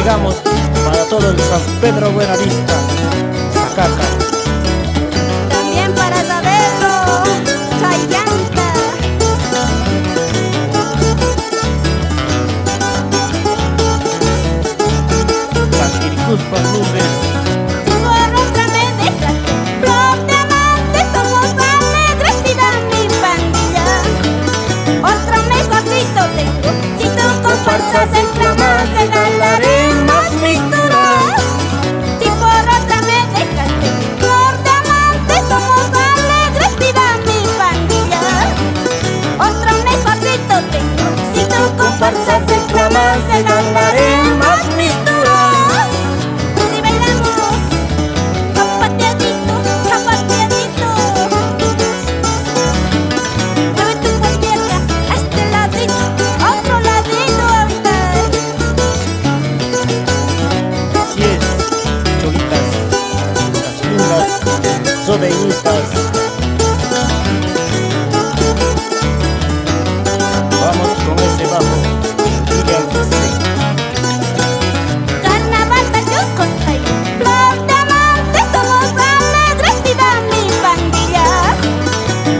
digamos para todo el San Pedro Buenavista, Zacaca. También para Sabelo, Chayanta. Taquiricuspa, Lourdes. Por otra me dejaste, flor de amante, somos alegres, vida mi pandilla. Otro mejorcito tengo, si tú comparsas en jamás regalaré más misturas. Si por otra me dejaste, flor de amante, somos alegres, vida mi pandilla. Otro mejorcito tengo, si tú comparsas en jamás regalaré más misturas. Si bailamos, zapateadito, zapateadito, mueve tu pierna a este ladito, a otro ladito ahorita. Así es, cholitas, las lindas, sobenitas. Vamos con ese bajo, Miguel José. Carnaval tachos con rey, flor de amante, somos alegres, viva mi pandilla.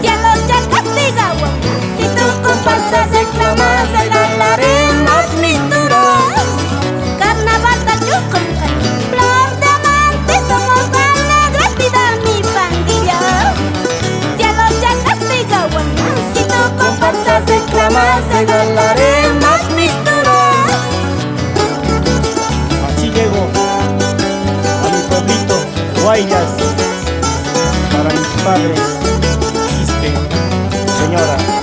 Cielo ya castiga guapa, si tú comparsas reclamas regalaré más misturas. Carnaval tachos con rey, flor de amante, somos alegres, viva mi pandilla. Cielo ya castiga guapa, si tú comparsas reclamas regalaré más misturas. Así llego a mi pueblito, Guayas, para mis padres, Quispe, señora.